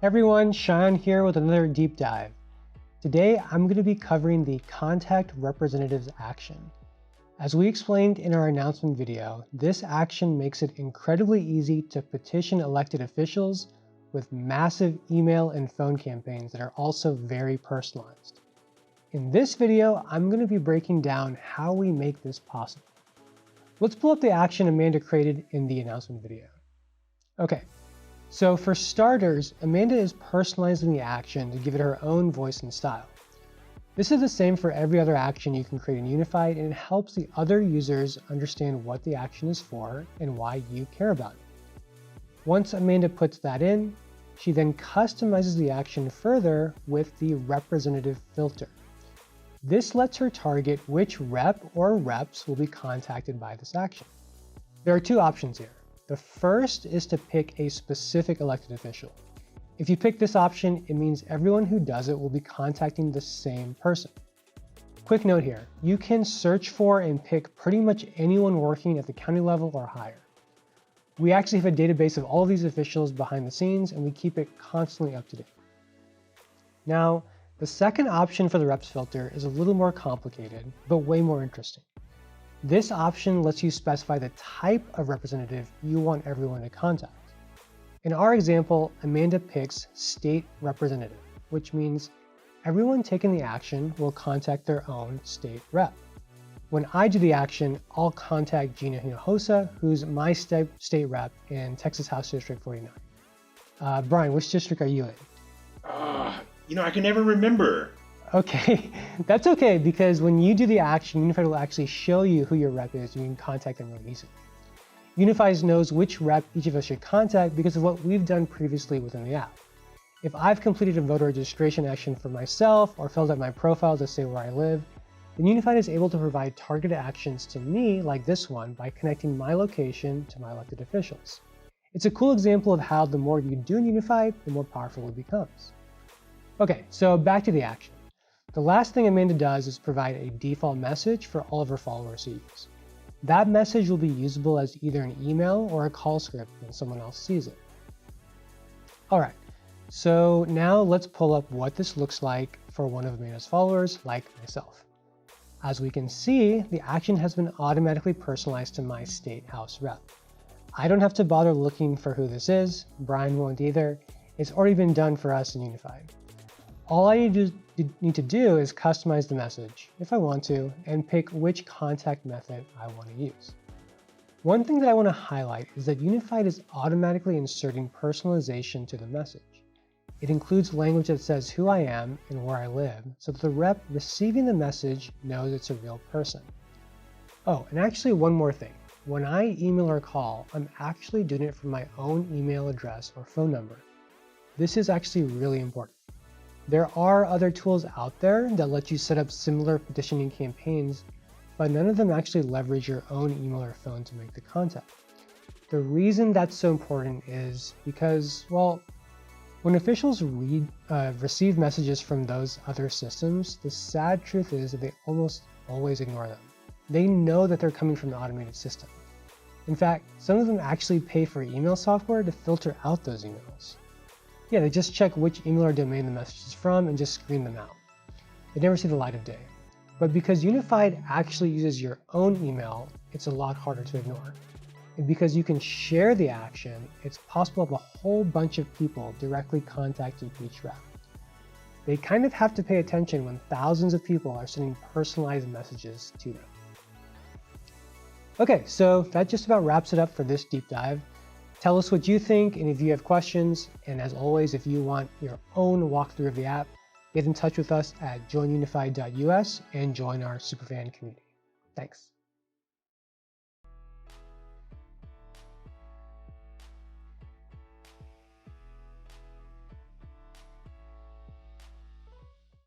Everyone, Sean here with another deep dive. Today, I'm going to be covering the Contact Representatives action. As we explained in our announcement video, this action makes it incredibly easy to petition elected officials with massive email and phone campaigns that are also very personalized. In this video, I'm going to be breaking down how we make this possible. Let's pull up the action Amanda created in the announcement video. Okay. So for starters, Amanda is personalizing the action to give it her own voice and style. This is the same for every other action you can create in Unified, and it helps the other users understand what the action is for and why you care about it. Once Amanda puts that in, she then customizes the action further with the representative filter. This lets her target which rep or reps will be contacted by this action. There are two options here. The first is to pick a specific elected official. If you pick this option, it means everyone who does it will be contacting the same person. Quick note here, you can search for and pick pretty much anyone working at the county level or higher. We actually have a database of all of these officials behind the scenes, and we keep it constantly up to date. Now, the second option for the reps filter is a little more complicated, but way more interesting. This option lets you specify the type of representative you want everyone to contact. In our example, Amanda picks state representative, which means everyone taking the action will contact their own state rep. When I do the action, I'll contact Gina Hinojosa, who's my state rep in Texas House District 49. Brian, which district are you in? I can never remember. Okay, that's okay, because when you do the action, Unified will actually show you who your rep is. You can contact them really easily. Unified knows which rep each of us should contact because of what we've done previously within the app. If I've completed a voter registration action for myself or filled out my profile to say where I live, then Unified is able to provide targeted actions to me, like this one, by connecting my location to my elected officials. It's a cool example of how the more you do in Unified, the more powerful it becomes. Okay, so back to the action. The last thing Amanda does is provide a default message for all of her followers to use. That message will be usable as either an email or a call script when someone else sees it. All right, so now let's pull up what this looks like for one of Amanda's followers, like myself. As we can see, the action has been automatically personalized to my state house rep. I don't have to bother looking for who this is. Brian won't either. It's already been done for us in Unified. All I need to do is customize the message, if I want to, and pick which contact method I want to use. One thing that I want to highlight is that Unified is automatically inserting personalization to the message. It includes language that says who I am and where I live, so that the rep receiving the message knows it's a real person. Oh, and actually one more thing. When I email or call, I'm actually doing it from my own email address or phone number. This is actually really important. There are other tools out there that let you set up similar petitioning campaigns, but none of them actually leverage your own email or phone to make the contact. The reason that's so important is because, well, when officials receive messages from those other systems, the sad truth is that they almost always ignore them. They know that they're coming from the automated system. In fact, some of them actually pay for email software to filter out those emails. Yeah, they just check which email or domain the message is from and just screen them out. They never see the light of day. But because Unified actually uses your own email, it's a lot harder to ignore. And because you can share the action, it's possible to have a whole bunch of people directly contacting each rep. They kind of have to pay attention when thousands of people are sending personalized messages to them. Okay, so that just about wraps it up for this deep dive. Tell us what you think, and if you have questions, and as always, if you want your own walkthrough of the app, get in touch with us at joinunified.us and join our superfan community. Thanks.